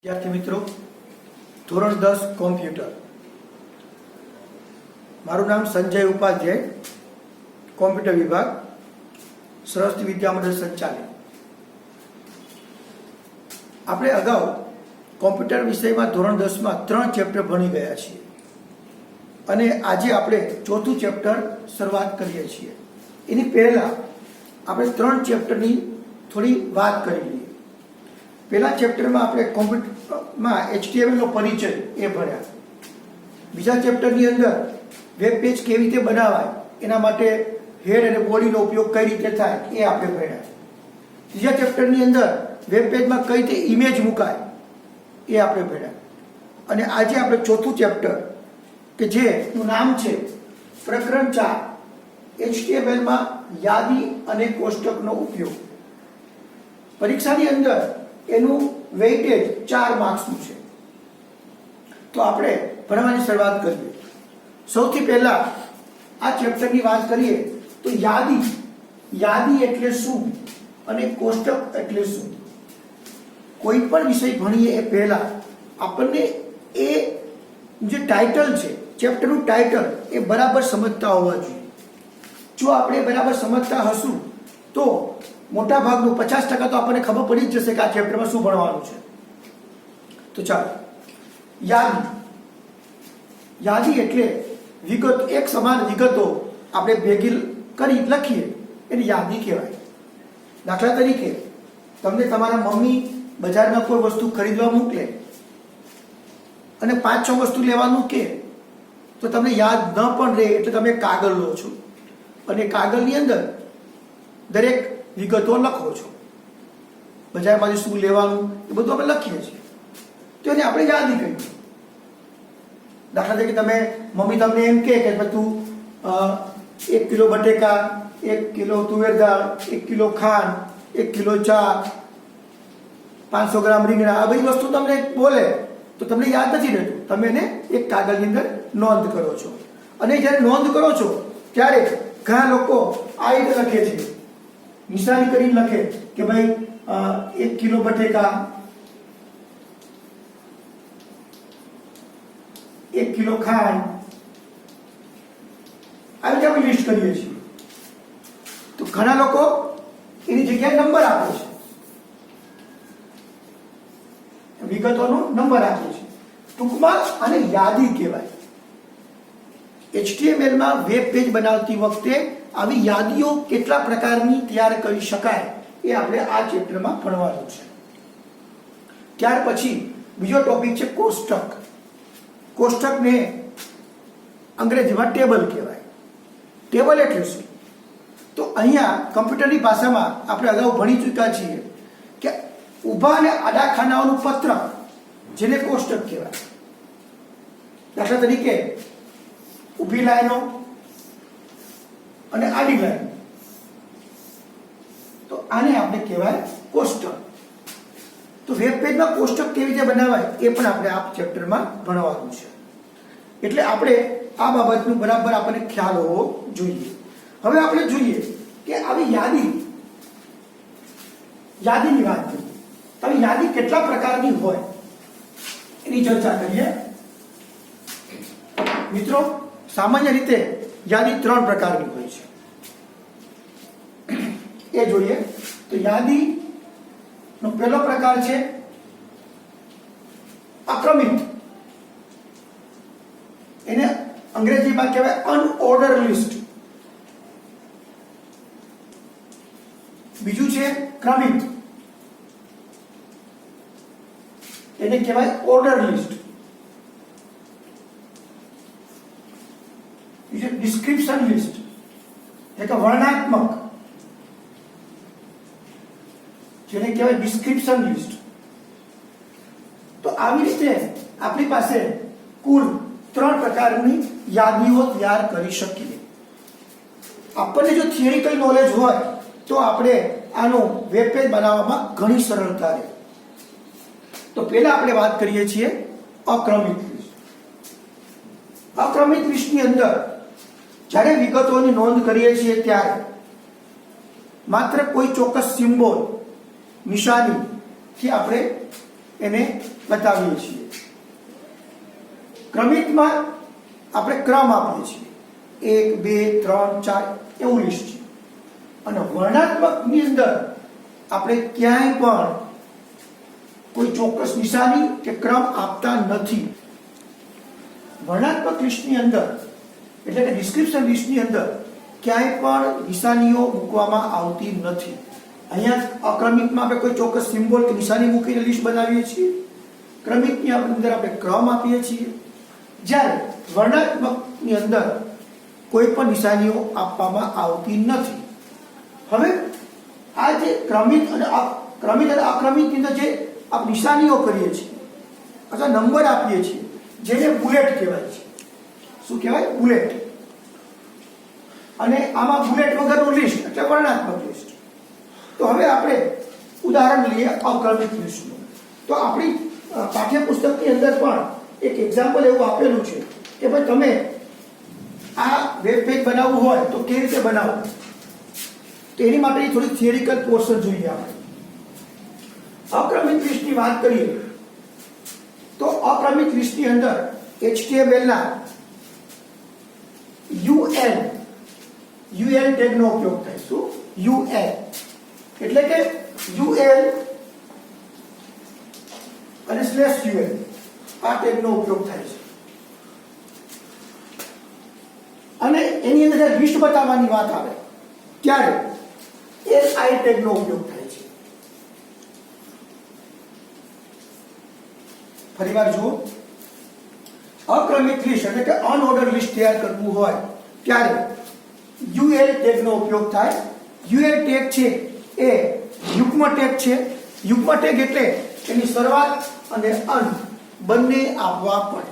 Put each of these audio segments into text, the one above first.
विद्यार्थी मित्रों, धोरण 10 कॉम्प्यूटर। मारू नाम संजय उपाध्याय, कॉम्प्यूटर विभाग, सरस्वती विद्या मंडल संचालित। આપણે અગાઉ કોમ્પ્યુટર વિષયમાં ધોરણ 10માં 3 ચેપ્ટર ભણી ગયા છીએ અને આજે આપણે ચોથું ચેપ્ટર શરૂઆત કરીએ છીએ। એની પહેલા આપણે 3 ચેપ્ટરની થોડી વાત કરી લઈએ। પહેલા ચેપ્ટરમાં આપણે કોમ્પ્યુટરમાં HTML નો પરિચય એ ભણ્યા। બીજા ચેપ્ટરની અંદર વેબ પેજ કેવી રીતે બનાવાય, એના માટે હેડ અને બોડીનો ઉપયોગ કઈ રીતે થાય એ આપણે ભણ્યા। ત્રીજા ચેપ્ટરની અંદર વેબ પેજમાં કઈ રીતે ઇમેજ મુકાય એ આપણે ભણ્યા। અને આજે આપણે ચોથું ચેપ્ટર કે જેનું નામ છે પ્રકરણ 4, HTML માં યાદી અને કોષ્ટકનો ઉપયોગ। પરીક્ષાની અંદર એનું વેઇટેજ 4 માર્ક્સનું છે। તો આપણે ભણવાની શરૂઆત કરીએ। સૌથી પહેલા આ ચેપ્ટરની વાત કરીએ તો યાદી એટલે શું અને કોષ્ટક એટલે શું। કોઈ પણ વિષય ભણીએ એ પહેલા આપણને એ જે ટાઇટલ છે, ચેપ્ટરનું ટાઇટલ એ બરાબર સમજતા હોવા જોઈએ। જો આપણે બરાબર સમજતા હશું તો મોટા ભાગનું 50% તો આપણને ખબર પડી જ જશે કે આ ચેપ્ટરમાં શું ભણવાનું છે। તો ચાલો, યાદી એટલે વિગત, એક સમાન વિગતો આપણે ભેગી કરી લખીએ એને યાદી કહેવાય। દાખલા તરીકે તમને તમારા મમ્મી બજારમાં કોઈ વસ્તુ ખરીદવા મોકલે અને 5-6 વસ્તુ લેવાનું કે તો તમને યાદ ન પણ રહે એટલે તમે કાગળ લો છો અને કાગળની અંદર દરેક વિગતો લખો છો। બજારમાંથી શું લેવાનું એ બધું આપણે લખીએ છીએ, તો એને આપણે યાદી કહીએ। દાખલા તરીકે તમે મમ્મી તમને એમ કહે કે તું 1 કિલો બટેકા, 1 કિલો તુવેર દાળ, 1 કિલો ખાંડ, 1 કિલો ચા, 500 ગ્રામ રીંગણા, આ બધી વસ્તુ તમને બોલે તો તમને યાદ નથી રહેતું। તમે એને એક કાગળની અંદર નોંધ કરો છો અને જ્યારે નોંધ કરો છો ત્યારે ઘણા લોકો આ રીતે લખે છે, નિશાની કરીને લખે કે ભાઈ 1 કિલો બટેકા, 1 કિલો ખાંડ, આવી રીતે આપણે લિસ્ટ કરીએ છીએ। તો ઘણા લોકો એની જગ્યાએ નંબર આપે છે, વિગતોનો નંબર આપે છે। ટૂંકમાં આને યાદી કહેવાય। HTML માં વેબ પેજ બનાવતી વખતે આવી યાદીઓ કેટલા પ્રકારની તૈયાર કરી શકાય એ આપણે આ ચેપ્ટરમાં ભણવાનું છે। ત્યાર પછી બીજો ટોપિક છે કોષ્ટક। કોષ્ટકને અંગ્રેજીમાં ટેબલ કહેવાય। ટેબલ એટલે શું? તો અહીંયા કમ્પ્યુટરની ભાષામાં આપણે અગાઉ ભણી ચૂક્યા છીએ કે ઊભા અને આડા ખાનાઓનું પત્રક, જેને કોષ્ટક કહેવાય। દાખલા તરીકે ઊભી લાઈનો અને આડી લાઈનો, તો આને આપણે કહેવાય કોષ્ટક। તો વેબ પેજમાં કોષ્ટક કેવી રીતે બનાવાય એ પણ આપણે આ ચેપ્ટરમાં ભણવાનું છે, એટલે આપણે આ બાબતનું બરાબર આપણને ખ્યાલ હોવો જોઈએ। હવે આપણે જોઈએ કે આવી યાદીની વાત કરીએ તો યાદી કેટલા પ્રકારની હોય એની ચર્ચા કરીએ। મિત્રો, સામાન્ય રીતે યાદી 3 પ્રકારની હોય છે એ જોઈએ તો યાદીનો પહેલો પ્રકાર છે અક્રમિત। એને અંગ્રેજીમાં કહેવાય અનઓર્ડર લિસ્ટ। બીજું છે ક્રમિત, એને કહેવાય ઓર્ડર લિસ્ટ। બીજું ડિસ્ક્રિપ્શન લિસ્ટ, એટલે વર્ણનાત્મક, જેને કહેવાય ડિસ્ક્રિપ્શન લિસ્ટ। તો આવી રીતે આપણી પાસે કુલ 3 પ્રકારની યાદીઓ તૈયાર કરી શકીએ। આપણને જો થિયરિકલ નોલેજ હોય તો આપણે આનું વેબ પેજ બનાવવામાં ઘણી સરળતા રહે। તો પહેલા આપણે વાત કરીએ છીએ અક્રમિત લિસ્ટ। અક્રમિત લિસ્ટની અંદર જ્યારે વિગતોની નોંધ કરીએ છીએ ત્યારે માત્ર કોઈ ચોક્કસ સિમ્બોલ, નિશાનીથી આપણે એને બતાવીએ છીએ. ક્રમિકમાં આપણે ક્રમ આપીએ છીએ, 1 2 3 4 એવું લિસ્ટ છે. અને વર્ણાત્મકની અંદર આપણે ક્યાંય પણ કોઈ ચોક્કસ નિશાની કે ક્રમ આપતા નથી. વર્ણાત્મક લિસ્ટની અંદર એટલે કે ડિસ્ક્રિપ્શન લિસ્ટની અંદર ક્યાંય પણ નિશાનીઓ મૂકવામાં આવતી નથી. અહીંયા અક્રમિકમાં આપણે કોઈ ચોક્કસ સિમ્બોલ કે નિશાની મૂકીને લિસ્ટ બનાવીએ છીએ. ક્રમિકની અંદર આપણે ક્રમ આપીએ છીએ. જ્યારે વર્ણાત્મકની અંદર કોઈ પણ નિશાનીઓ આપવામાં આવતી નથી. હવે આ જે ક્રમિક અને અક્રમિકની અંદર જે આપણે નિશાનીઓ કરીએ છીએ અથવા નંબર આપીએ છીએ જેને બુલેટ કહેવાય છે. શું કહેવાય? બુલેટ. અને આમાં બુલેટ વગરનું લિસ્ટ એટલે વર્ણાત્મક લિસ્ટ. તો હવે આપણે ઉદાહરણ લઈએ અક્રમિક લિસ્ટનું. તો આપણી પાઠ્યપુસ્તકની અંદર પણ એક એક્ઝામ્પલ એવું આપેલું છે કે ભાઈ તમે આ વેબ પેજ બનાવવું હોય તો કેવી રીતે બનાવો. તો એની માટે થોડી થિયરિકલ પોર્શન જોઈએ. આપણે અક્રમિક લિસ્ટની વાત કરીએ તો અક્રમિક લિસ્ટની અંદર HTML ના UL ટેગનો ઉપયોગ થાય. શું? UL એટલે કે UL અને /UL આ ટેગનો ઉપયોગ થાય છે. અને એની અંદર લિસ્ટ બતાવવાની વાત આવે ત્યારે LI ટેગનો ઉપયોગ થાય છે. ફરીવાર જુઓ, અક્રમિક લિસ્ટ એટલે કે અનઓર્ડર લિસ્ટ તૈયાર કરવું હોય ત્યારે UL ટેગનો ઉપયોગ થાય. UL ટેગ છે એ યુગ્મ ટેગ છે. યુગ્મ ટેગ એટલે એની શરૂઆત અને અંત બંને આપવા પડે.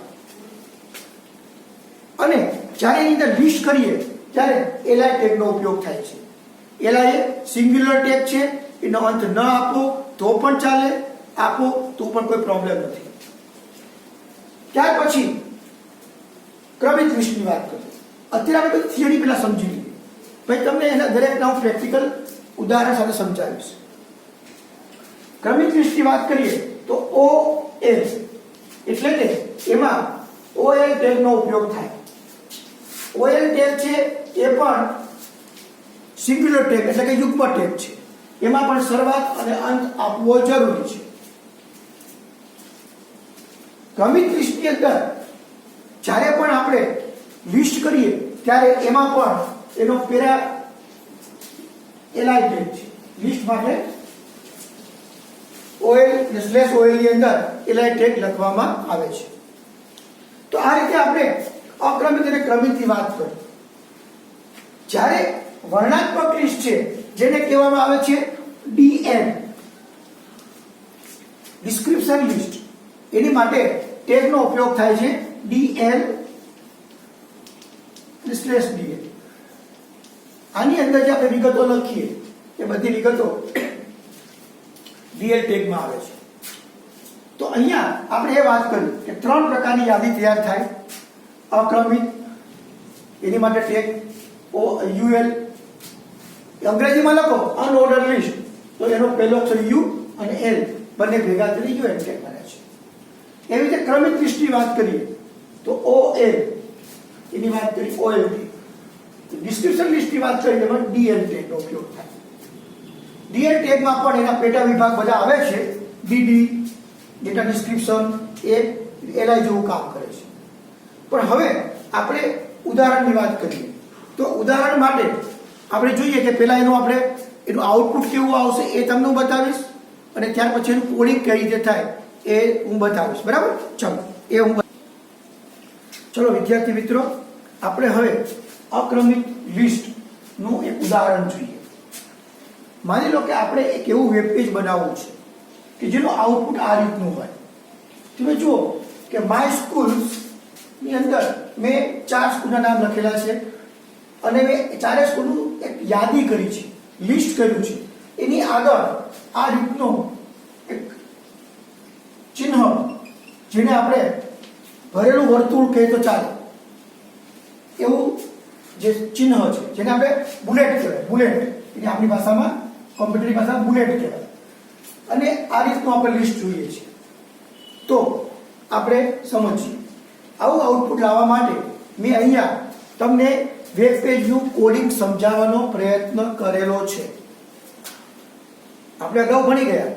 અને જ્યારે એની અંદર લિસ્ટ કરીએ ત્યારે LI ટેગનો ઉપયોગ થાય છે. LI એ સિંગ્યુલર ટેગ છે, એનો અંત ન આપો તો પણ ચાલે, આપો તો પણ કોઈ પ્રોબ્લેમ નથી. ત્યાર પછી ક્રમિક લિસ્ટની વાત કરીએ. અત્યારે આપણે થિયરી પહેલા સમજી લઈએ, ભાઈ તમને એના દરેકના હું પ્રેક્ટિકલ ઉદાહરણ સાથે સમજાવીશ. ક્રમિક લિસ્ટની વાત કરીએ તો OL એટલે કે એમાં OL ટેગનો ઉપયોગ થાય. OL ટેગ છે એ પણ સિંગ્યુલર ટેગ એટલે કે યુગ્મ ટેગ છે. એમાં પણ શરૂઆત અને અંત આપવો જરૂરી છે. ક્રમિક લિસ્ટની અંદર જ્યારે પણ આપણે લિસ્ટ કરીએ ત્યારે એમાં પણ એનો પેરા LI ટેગ છે. લિસ્ટ માટે OL ની અંદર LI ટેગ લખવામાં આવે છે. તો આ રીતે આપણે અક્રમિક અને ક્રમિકની વાત કરી. જ્યારે વર્ણાત્મક લિસ્ટ છે જેને કહેવામાં આવે છે DN ડિસ્ક્રિપ્શન લિસ્ટ, એની માટે ટેગનો ઉપયોગ થાય છે DL /DL. આની અંદર જે આપણે વિગતો લખીએ એ બધી વિગતો DL ટેગમાં આવે છે. તો અહીંયા આપણે એ વાત કરી કે 3 પ્રકારની યાદી તૈયાર થાય. અક્રમિક, એની માટે ટેગ UL, અંગ્રેજીમાં લખો અનઓર્ડર લિસ્ટ તો એનો પહેલો અક્ષર U અને L બંને ભેગા કરી UL ટેગ બને છે. એવી રીતે ક્રમિક લિસ્ટની વાત કરીએ તો OL, એની વાત કરી OL ટેગ. ડિસ્ક્રિપ્શન લિસ્ટની વાત કરીએ એમાં DL ટેગનો ઉપયોગ થાય. DL ટેગમાં પણ એના પેટા વિભાગ બધા આવે છે. DD ડેટા ડિસ્ક્રિપ્શન એ LI જેવું કામ કરે છે. પણ હવે આપણે ઉદાહરણની વાત કરીએ તો ઉદાહરણ માટે આપણે જોઈએ કે પહેલા એનું આઉટપુટ કેવું આવશે એ તમને હું બતાવીશ અને ત્યાર પછી એનું કોડિંગ કઈ રીતે થાય એ હું બતાવીશ. બરાબર? ચલો વિદ્યાર્થી મિત્રો, આપણે હવે અક્રમિક લિસ્ટનું એક ઉદાહરણ જોઈએ. માની લો કે આપણે એક એવું વેબ પેજ બનાવવું છે કે જેનું આઉટપુટ આ રીતનું હોય. તમે જુઓ કે માય સ્કૂલ્સ ની અંદર મેં 4 સ્કૂલના નામ લખેલા છે અને મેં 4 સ્કૂલનું એક યાદી કરી છે, લિસ્ટ કર્યું છે. એની આગળ આ રીતનો એક ચિહ્ન જેને આપણે ભરેલું વર્તુળ કહે તો ચાલે એવું જે ચિહ્ન છે જેને આપણે બુલેટ કહેવાય. બુલેટ એટલે આપણી ભાષામાં, કોમ્પ્યુટરની ભાષામાં બુલેટ કહેવાય. અને આ રીતનું આપણે લિસ્ટ જોઈએ છે. તો આપણે સમજીએ. આવું આઉટપુટ લાવવા માટે મેં અહીંયા તમને વેબ પેજનું કોડિંગ સમજાવવાનો પ્રયત્ન કરેલો છે. આપણે અગાઉ ભણી ગયા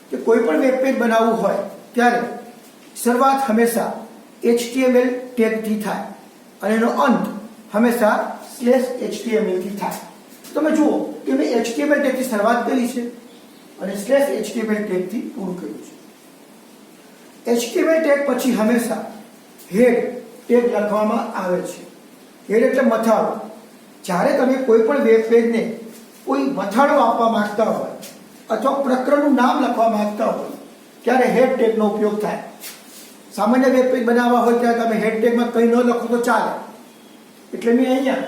કે કોઈ પણ વેબ પેજ બનાવવું હોય ત્યારે શરૂઆત હંમેશા HTML ટેગથી થાય અને એનો અંત હંમેશા /HTML થી થાય. તમે જુઓ કે મેં HTML ટેગથી શરૂઆત કરી છે અને /HTML ટેગથી પૂરું કર્યું છે. HTML ટેગ પછી હંમેશા હેડ ટેગ લખવામાં આવે છે. હેડ એટલે મથાળો. જ્યારે તમે કોઈ પણ વેબ પેજને કોઈ મથાળો આપવા માંગતા હોય અથવા પ્રકરણનું નામ લખવા માંગતા હોય ત્યારે હેડ ટેગનો ઉપયોગ થાય. સામાન્ય વેબ પેજ બનાવવા હોય ત્યારે તમે હેડ ટેગમાં કંઈ ન લખો તો ચાલે, એટલે મેં અહીંયા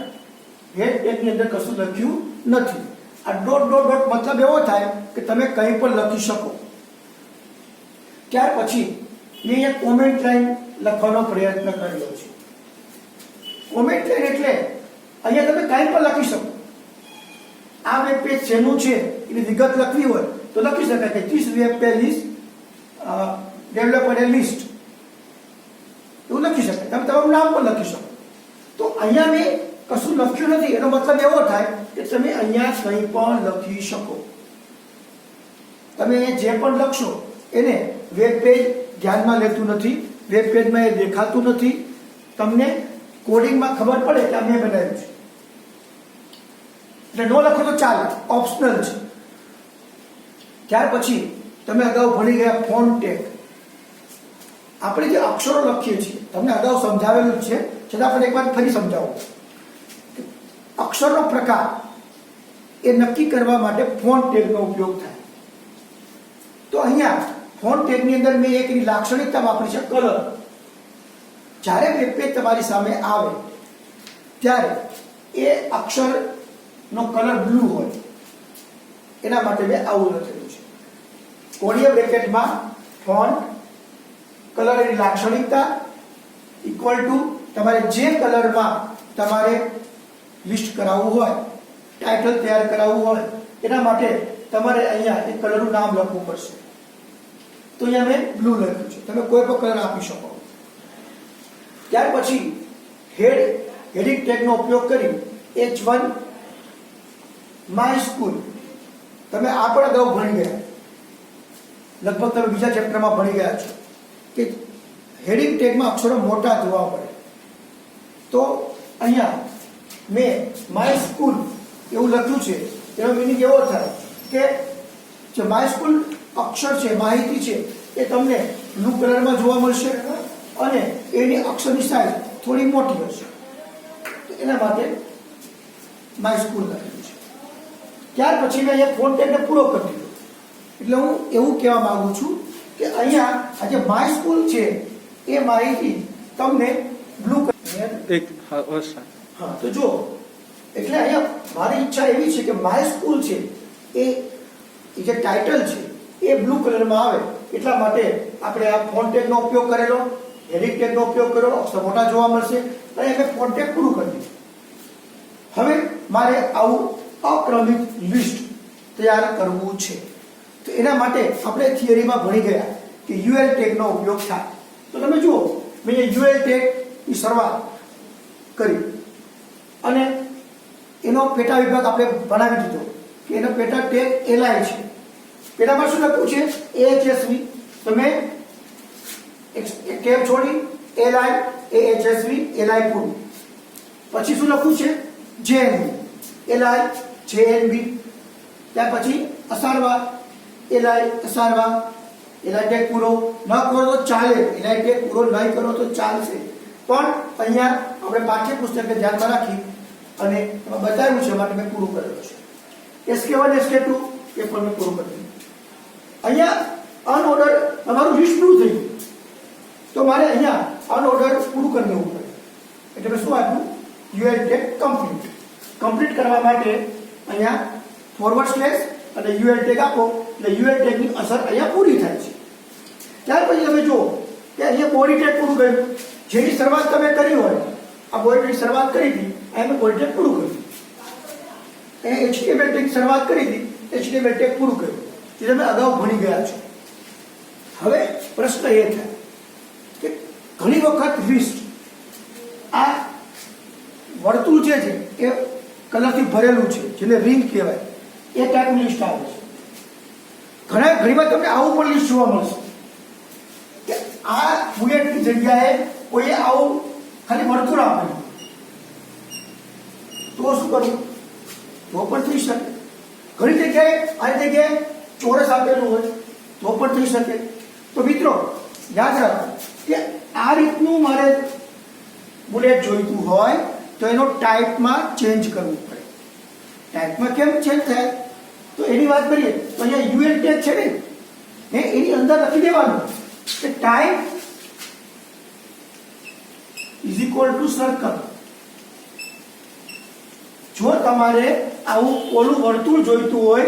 હેડ ટેગની અંદર કશું લખ્યું નથી. આ ડોટ ડોટ ડોટ મતલબ એવો થાય કે તમે કંઈ પણ લખી શકો. ત્યાર પછી મેં અહીંયા કોમેન્ટ લાઈન લખવાનો પ્રયત્ન કર્યો છે. કોમેન્ટ લાઈન એટલે અહીંયા તમે કંઈ પણ લખી શકો. આ વેબ પેજ શેનું છે એની વિગત લખવી હોય તો લખી શકાય કે this web page is developer A list, એવું લખી શકાય. તમે તમારું નામ પણ લખી શકો. તો અહીંયા મેં કશું લખ્યું નથી, એનો મતલબ એવો થાય કે તમે અહીંયા કંઈ પણ લખી શકો. તમે જે પણ લખશો એને વેબ પેજ ધ્યાનમાં લેતું નથી, વેબ પેજમાં એ દેખાતું નથી. તમને કોડિંગમાં ખબર પડે કે આ મેં બનાવ્યું છે એટલે નો લખો તો ચાલે, ઓપ્શનલ છે. ત્યાર પછી તમે અગાઉ ભણી ગયા ફોન્ટ ટેગ. આપણે જે અક્ષરો લખીએ છીએ તમને અગાઉ સમજાવેલું જ છે, છતાં આપણે એકવાર ફરી સમજાવું. અક્ષરનો પ્રકાર એ નક્કી કરવા માટે ફોન્ટ ટેગનો ઉપયોગ થાય. તો અહીંયા ફોન્ટ ટેગની અંદર મેં એક લાક્ષણિકતા વાપરી છે, કલર. જ્યારે વેબ પેજ તમારી સામે આવે ત્યારે એ અક્ષરનો કલર બ્લુ હોય, એના માટે મેં આવું લખેલું છે. કોણીય બ્રેકેટમાં ફોન્ટ કલર એની લાક્ષણિકતા ઇક્વલ ટુ તમારે જે કલરમાં તમારે લિસ્ટ કરાવવું હોય, ટાઇટલ તૈયાર કરાવવું હોય, એના માટે તમારે અહીંયા એ કલરનું નામ લખવું પડશે. તો અહીંયા મેં બ્લુ લખ્યું છે, તમે કોઈ પણ કલર આપી શકો. ત્યાર પછી હેડિંગ ટેગનો ઉપયોગ કરી H1 માય સ્કૂલ. તમે આ પણ અગાઉ ભણી ગયા, લગભગ તમે બીજા ચેપ્ટરમાં ભણી ગયા છો કે હેડિંગ ટેગમાં અક્ષરો મોટા જોવા પડે. તો અહીંયા મેં માય સ્કૂલ એવું લખ્યું છે. એનો મિનિંગ એવો થાય કે જે માય સ્કૂલ અક્ષર છે, માહિતી છે, એ તમને બ્લુ કલરમાં જોવા મળશે અને એની અક્ષરની સાઇઝ થોડી મોટી હશે. તો એના માટે માય સ્કૂલ લખેલું છે. ત્યાર પછી મેં અહીંયા ફોન્ટ ટેગને પૂરો કરી દીધો. એટલે હું એવું કહેવા માંગુ છું કે અહીંયા આ જે માય સ્કૂલ છે એ માહિતી તમને બ્લુ હા તો જો એટલે અહીંયા મારી ઈચ્છા એવી છે કે માય સ્કૂલ છે એ જે ટાઇટલ છે એ બ્લુ કલરમાં આવે, એટલા માટે આપણે આ ફોન્ટ ટેગનો ઉપયોગ કરેલો, હેડિંગ ટેગનો ઉપયોગ કર્યો. અક્ષર મોટા જોવા મળશે અને અમે ફોન્ટ ટેગ પૂરું કરી દીધું. હવે મારે આવું અક્રમિક લિસ્ટ તૈયાર કરવું છે. તો એના માટે આપણે થિયરીમાં ભણી ગયા કે UL ટેગનો ઉપયોગ થાય. તો તમે જુઓ મેં UL ટેગની શરૂઆત કરી અને એનો પેટા વિભાગ આપણે બનાવી દીધો કે એનો પેટા ટેગ li છે. પેટામાં શું લખ્યું છે? AHSV. તો મેં એક ટેબ છોડી li AHSV li પૂરું. પછી શું લખ્યું છે? JNB li JNB. ત્યાર પછી Asarwa li Asarwa li tag પૂરો. ન કરો તો ચાલે, li ટેગ પૂરો નહીં કરો તો ચાલશે, પણ અહીંયા આપણે પાઠ્યપુસ્તકને ધ્યાનમાં રાખી અને એમાં બતાવ્યું છે માટે મેં પૂરું કરેલું છે. SK1 SK2 એ પણ મેં પૂરું કરી દીધું. અહીંયા અનઓર્ડર તમારું લિસ્ટ પૂરું થઈ ગયું તો મારે અહીંયા અનઓર્ડર પૂરું કરી દેવું પડે. એટલે મેં શું આપ્યું? UL ટેગ કમ્પ્લીટ કરવા માટે અહીંયા ફોરવર્ડ સ્લેશ અને UL ટેગ આપો એટલે UL ટેગની અસર અહીંયા પૂરી થાય છે. ત્યાર પછી તમે જુઓ કે અહીંયા બોડી ટેગ પૂરું કર્યું. જેની શરૂઆત તમે કરી હોય, આ બોડી ટેગની શરૂઆત કરી હતી, અહીંયા મેં બોડી ટેગ પૂરું કર્યું. અહીંયા HTML ટેગની શરૂઆત કરી હતી, HTML ટેગ પૂરું કર્યું. જે તમે અગાઉ ભણી ગયા છો. હવે પ્રશ્ન એ થાય ઘણી વખત લિસ્ટ આ વર્તુળ જે છે એ કલરથી ભરેલું છે, જેને રિંગ કહેવાય, એ ટાઈપની લિસ્ટ આવે છે. ઘણીવાર તમને આવું પણ લિસ્ટ જોવા મળશે કે આ બુલેટની જગ્યાએ કોઈએ આવું ખાલી વર્તુળ આપેલું, તો શું કરવું? તો પણ થઈ શકે. ઘણી જગ્યાએ આ જગ્યાએ ચોરસ આપેલું હોય તો પણ થઈ શકે. તો મિત્રો યાદ રાખો કે આ રીતનું મારે બુલેટ જોઈતું હોય તો એનો ટાઈપમાં ચેન્જ કરવું પડે. ટાઈપમાં કેમ ચેન્જ થાય તો એની વાત કરીએ તો અહીંયા યુએલ ટેગ છે ને એની અંદર લખી દેવાનું કે type is equal two circle. જો તમારે આવું ઓલું વર્તુળ જોઈતું હોય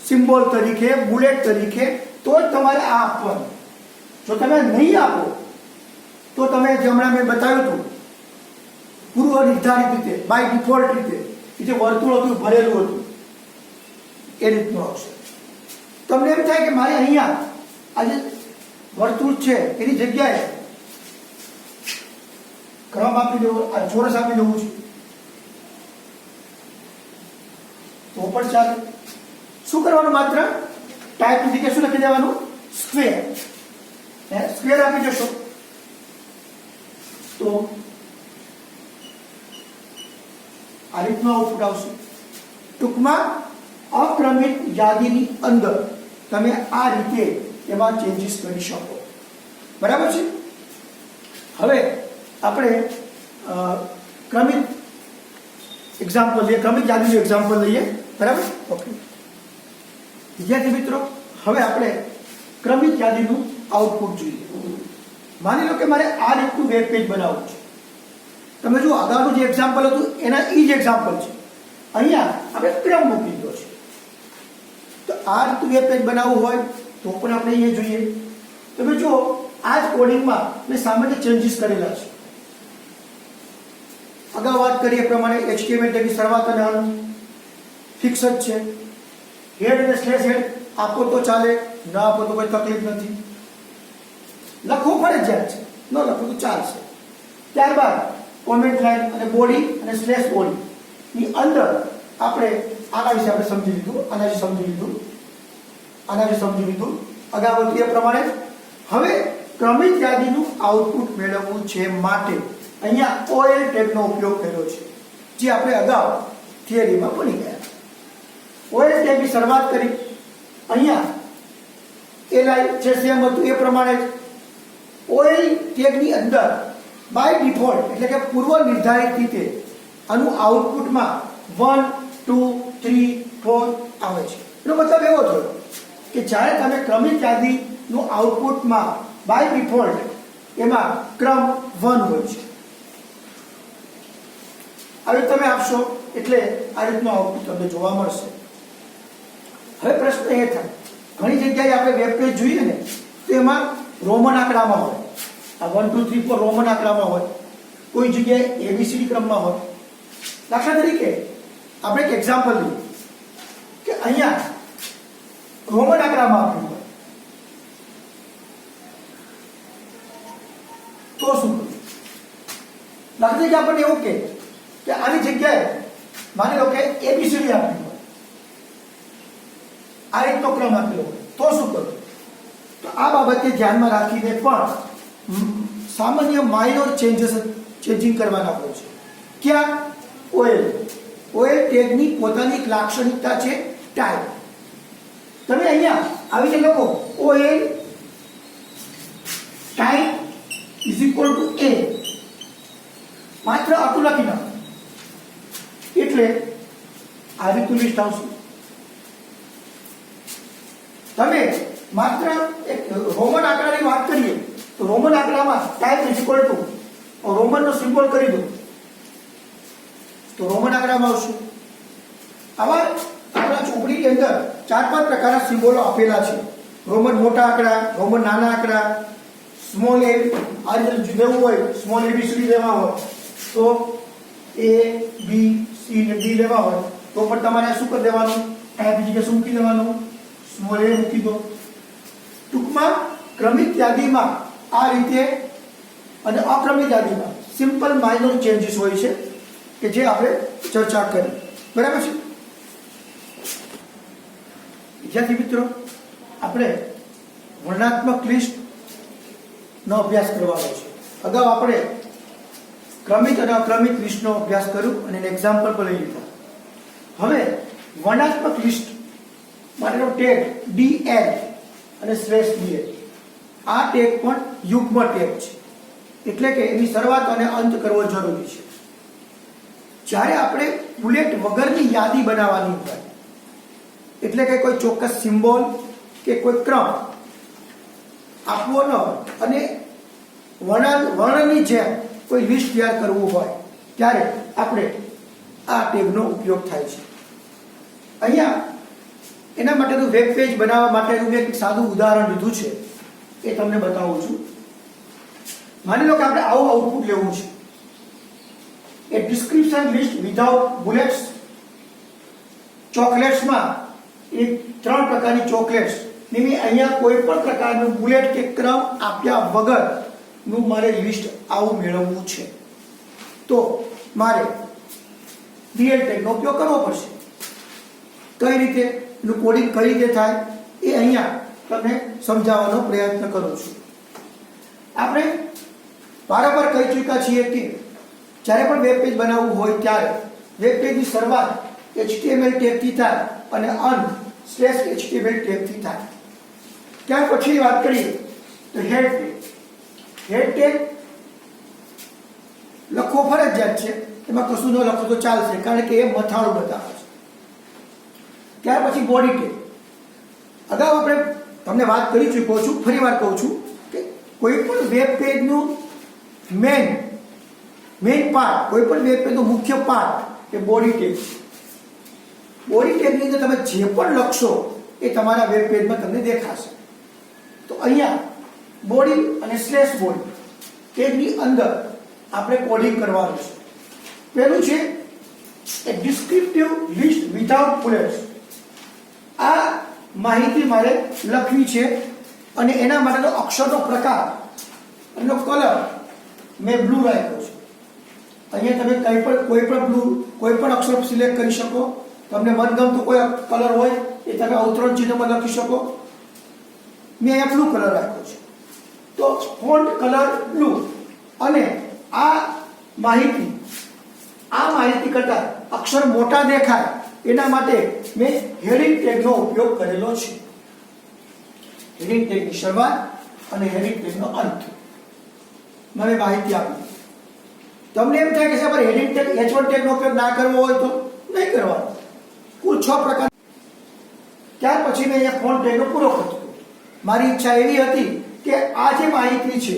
સિમ્બોલ તરીકે, બુલેટ તરીકે, તો જ તમારે આ આપવાનું. જો તમે નહીં આપો તો તમે જે હમણાં મેં બતાવ્યું હતું પૂર્વ નિર્ધારિત રીતે, બાય ડિફોલ્ટ રીતે જે વર્તુળ હતું ભરેલું હતું એ રીતનું આવશે. તમને એમ થાય કે મારે અહીંયા આ જે વર્તુળ છે એની જગ્યાએ ક્રમ આપી દેવો, આ ચોરસ આપી દેવું છે તો પણ ચાલે. શું કરવાનું? માત્ર ટાઈપ જગ્યાએ શું લખી દેવાનું? સ્ક્વેર. સ્ક્વેર આપી દેશો તો આ રીતનું આઉટપુટ આવશે. ટૂંકમાં અક્રમિત યાદીની અંદર તમે આ રીતે એમાં ચેન્જીસ કરી શકો. બરાબર છે? હવે આપણે ક્રમિત એક્ઝામ્પલ લઈએ, ક્રમિત યાદીનું એક્ઝામ્પલ લઈએ. બરાબર? ઓકે વિદ્યાર્થી મિત્રો, હવે આપણે ક્રમિત યાદીનું આઉટપુટ જોઈએ. માની લો કે મારે આ રીતનું વેબ પેજ બનાવવું છે. તમે જુઓ અગાઉનું જે એક્ઝામ્પલ હતું એના એ જ એક્ઝામ્પલ છે. અહીંયા આપણે ક્રમ મૂકી દીધો છે. તો આ રીતનું વેબ પેજ બનાવવું હોય તો પણ આપણે અહીંયા જોઈએ. તમે જુઓ આ જ કોડિંગમાં મેં સામાન્ય ચેન્જીસ કરેલા છે. અગાઉ વાત કરીએ એ પ્રમાણે HTML ટેગની શરૂઆત અને અંત ફિક્સ જ છે. હેડ અને સ્લેશ હેડ આપો તો ચાલે, ન આપો તો કોઈ તકલીફ નથી. લખવું ફરજિયાત છે, ન લખવું તો ચાલશે. ત્યારબાદ કોમેન્ટ લાઈન અને બોડી અને સ્લેશ બોડી ની અંદર આપણે આના વિશે આપણે સમજી લીધું, આના વિશે સમજી લીધું, આના વિશે સમજી લીધું અગાઉ એ પ્રમાણે. હવે ક્રમિત યાદીનું આઉટપુટ મેળવવું છે માટે અહીંયા OL ટેગનો ઉપયોગ કર્યો છે, જે આપણે અગાઉ થિયરીમાં ભણી ગયા. OL ટેગની શરૂઆત કરી. અહીંયા LI જે સેમ હતું એ પ્રમાણે OL ટેગની અંદર બાય ડિફોલ્ટ એટલે કે પૂર્વ નિર્ધારિત રીતે આનું આઉટપુટમાં 1, 2, 3, 4 આવે છે. એનો મતલબ એવો થયો કે જ્યારે તમે ક્રમિત યાદીનું આઉટપુટમાં બાય ડિફોલ્ટ એમાં ક્રમ 1 હોય છે. હવે તમે આપશો એટલે આ રીતનું આઉટપુટ તમને જોવા મળશે. હવે પ્રશ્ન એ થાય, ઘણી જગ્યાએ આપણે વેબ પેજ જોઈએ ને તો એમાં રોમન આંકડામાં હોય, આ 1, 2, 3, 4 રોમન આંકડામાં હોય, કોઈ જગ્યાએ ABCD ક્રમમાં હોય. દાખલા તરીકે આપણે એક એક્ઝામ્પલ લઈએ કે અહીંયા રોમન આંકડામાં આપ્યું હોય તો શું કરવું? દાખલા તરીકે આપણને એવું કે આની જગ્યાએ માની લો કે ABCD આપ્યું હોય, આ રીતનો ક્રમ આપેલો હોય તો શું કરવું? તો આ બાબતે ધ્યાનમાં રાખીને પણ સામાન્ય માઇનોર ચેન્જિંગ કરવાના હોય છે. ક્યાં? OL ટેગની પોતાની એક લાક્ષણિકતા છે ટાઈપ. તમે અહીંયા આવી રીતે લખો OL type is equal two A, માત્ર આટલું લખી નાખો એટલે આ રીતનું લિસ્ટ આવશે. તમે માત્ર એક રોમન આંકડાની વાત કરીએ તો રોમન આંકડામાં ટાઈપ ઇઝ ઇક્વલ ટુ રોમનનો સિમ્બોલ કરી દો તો રોમન આંકડામાં આવશે. આવા આપણા ચોપડીની અંદર 4-5 પ્રકારના સિમ્બોલો આપેલા છે. રોમન મોટા આંકડા, રોમન નાના આંકડા, સ્મોલ a, આ રીતે લેવું હોય સ્મોલ ABCD લેવા હોય તો A, B, C ને D લેવા હોય તો પણ તમારે શું કરી દેવાનું? ટાઈપ જગ્યાએ શું મૂકી દેવાનું? સ્મોલ a મૂકી દો. ટૂંકમાં ક્રમિત યાદીમાં આ રીતે અને અક્રમિત યાદીમાં સિમ્પલ માઇનોર ચેન્જીસ હોય છે કે જે આપણે ચર્ચા કરી. બરાબર છે વિદ્યાર્થી મિત્રો? આપણે વર્ણનાત્મક લિસ્ટનો અભ્યાસ કરવાનો છે. અગાઉ આપણે ક્રમિત અને અક્રમિત લિસ્ટનો અભ્યાસ કર્યો અને એને એક્ઝામ્પલ પર લઈ લીધા. હવે વર્ણનાત્મક લિસ્ટ માટેનો ટેગ DL અને /DL આ ટેગ પણ યુગ્મ ટેગ છે, એટલે કે એની શરૂઆત અને અંત કરવો જરૂરી છે. જ્યારે આપણે બુલેટ વગરની યાદી બનાવવાની હોય, એટલે કે કોઈ ચોક્કસ સિમ્બોલ કે કોઈ ક્રમ આપવો ન હોય અને વર્ણની જેમ કોઈ લિસ્ટ તૈયાર કરવું હોય, ત્યારે આપણે આ ટેગનો ઉપયોગ થાય છે. અહીંયા એના માટેનું વેબ પેજ બનાવવા માટેનું મેં એક સાદું ઉદાહરણ લીધું છે, એ તમને બતાવું છું. માની લો કે આપણે આવું આઉટપુટ લેવું છે, એ ડિસ્ક્રિપ્શન લિસ્ટ વિધાઉટ બુલેટ્સ. ચોકલેટ્સમાં એ 3 પ્રકારની ચોકલેટ્સ ને મેં અહીંયા કોઈ પણ પ્રકારનું બુલેટ કે ક્રમ આપ્યા વગરનું મારે લિસ્ટ આવું મેળવવું છે, તો મારે DL ટેગનો ઉપયોગ કરવો પડશે. કઈ રીતે એનું કોડિંગ કઈ રીતે થાય એ અહીંયા તમને સમજાવવાનો પ્રયત્ન કરું છું. આપણે વારંવાર કહી ચૂક્યા છીએ કે જ્યારે પણ વેબ પેજ બનાવવું હોય ત્યારે વેબ પેજની શરૂઆત HTML ટેગથી થાય અને અંત /HTML ટેગથી થાય. ત્યાર પછી વાત કરીએ તો હેડ ટેગ. હેડ ટેગ લખવો ફરજિયાત છે, એમાં કશું ન લખો તો ચાલશે, કારણ કે એ મથાળું બતાવે છે. ત્યાર પછી બોડી ટેગ. અગાઉ આપણે તમને વાત કરી ચૂક્યો છું, ફરી વાર કહું છું કે કોઈ પણ વેબ પેજનું મેઇન પાર્ટ, કોઈ પણ વેબ પેજનો મુખ્ય પાર્ટ એ બોડી ટેગ છે. બોડી ટેગની અંદર તમે જે પણ લખશો એ તમારા વેબ પેજમાં તમને દેખાશે. તો અહીંયા બોડી અને /બોડી ટેગની અંદર આપણે કોડિંગ કરવાનું છે. પહેલું છે એ ડિસ્ક્રિપ્ટિવ લિસ્ટ વિધાઉટ બુલેટ્સ. આ માહિતી મારે લખવી છે અને એના માટેનો અક્ષરનો પ્રકાર, એનો કલર મેં બ્લુ રાખ્યો છે. અહીંયા તમે કોઈ પણ બ્લુ કોઈ પણ અક્ષર સિલેક્ટ કરી શકો. તમને મનગમતો કોઈ કલર હોય એ તમે અવતરણ ચિહ્નમાં લખી શકો. મેં અહીંયા બ્લુ કલર રાખ્યો છે, તો ફોન્ટ કલર બ્લુ. અને આ માહિતી કરતા અક્ષર મોટા દેખાય એના માટે મેં હેડિંગ ટેગનો ઉપયોગ કરેલો છે. હેડિંગ ટેગની શરૂઆત અને હેડિંગ ટેગનો અંત મને માહિતી આપી. તમને એમ થાય કે સાહેબ હેડિંગ ટેગ H1 ટેગનો ઉપયોગ ના કરવો હોય તો નહીં કરવાનો. કુલ 6 પ્રકાર. ત્યાર પછી મેં અહીંયા ફોન્ટ ટેગનો પૂરો કર્યો. મારી ઈચ્છા એવી હતી કે આ જે માહિતી છે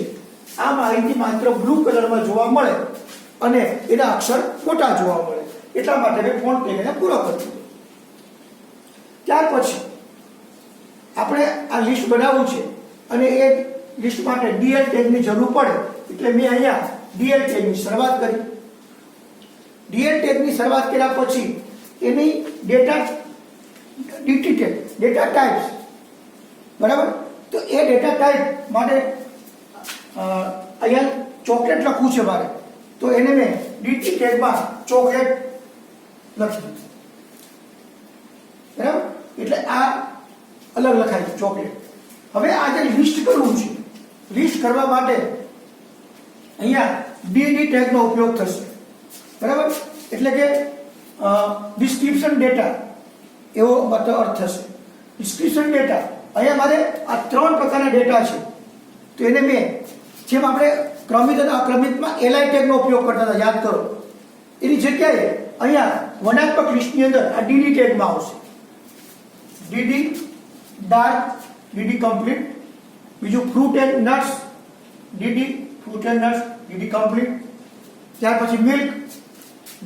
આ માહિતી માત્ર બ્લુ કલરમાં જોવા મળે અને એના અક્ષર મોટા જોવા મળે, એટલા માટે મેં ફોન્ટ ટેગને પૂરો કર્યો. ત્યાર પછી આપણે આ લિસ્ટ બનાવવું છે અને એ લિસ્ટ માટે DL ટેગની જરૂર પડે, એટલે મેં અહીંયા DL ટેગની શરૂઆત કરી. DL ટેગની શરૂઆત કર્યા પછી એની DT ટેગ, ડેટા ટાઈપ્સ, બરાબર. તો એ ડેટા ટાઈપ માટે અહીંયા ચોકલેટ લખવું છે મારે, તો એને મેં DT ટેગમાં ચોકલેટ લખી દીધું, બરાબર. એટલે આ અલગ લખાય છે ચોકલેટ. હવે આ જે લિસ્ટ કરવું છે, લિસ્ટ કરવા માટે અહીંયા DD ટેગનો ઉપયોગ થશે, બરાબર. એટલે કે ડિસ્ક્રિપ્શન ડેટા એવો મતલબ અર્થ થશે. ડિસ્ક્રિપ્શન ડેટા અહીંયા મારે આ 3 પ્રકારના ડેટા છે, તો એને મેં જેમ આપણે ક્રમિત અને અક્રમિતમાં LI ટેગનો ઉપયોગ કરતા હતા, યાદ કરો, એની જગ્યાએ અહીંયા વર્ણનાત્મક લિસ્ટની અંદર આ DD ટેગમાં આવશે. DD dark, DD complete. બીજું fruit and nuts, DD fruit and nuts, DD complete. ત્યાર પછી milk,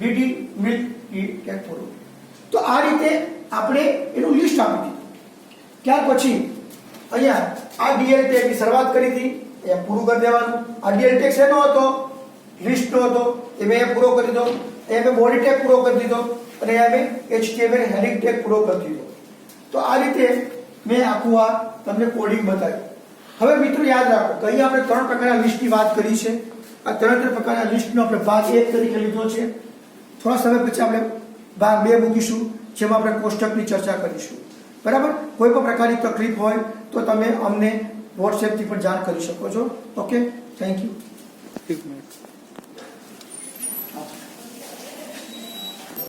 DD milk, DD tag થોડું. તો આ રીતે આપણે એનું લિસ્ટ આપી દીધું. ત્યાર પછી અહીંયા આ DL ટેગની શરૂઆત કરી હતી, એ પૂરું કરી દેવાનું. આ DL ટેગ શેનો હતો? લિસ્ટનો હતો, એ મેં પૂરો કરી દીધો. એ મેં બોડી ટેગ પૂરો કરી દીધો અને એ મેં HTML હેડિંગ ટેગ પૂરો કરી દીધો. તો આ રીતે મેં આખું આ તમને કોડિંગ બતાવ્યું. હવે મિત્રો યાદ રાખો કે અહીંયા આપણે 3 પ્રકારના લિસ્ટની વાત કરી છે. આ ત્રણ પ્રકારના લિસ્ટનો આપણે ભાગ 1 તરીકે લીધો છે. થોડા સમય પછી આપણે ભાગ 2 મૂકીશું, જેમાં આપણે કોષ્ટકની ચર્ચા કરીશું. બરાબર. કોઈ પણ પ્રકારની તકલીફ હોય તો તમે અમને વોટ્સએપથી પણ જાણ કરી શકો છો. Okay, thank you. 1 મિનિટ.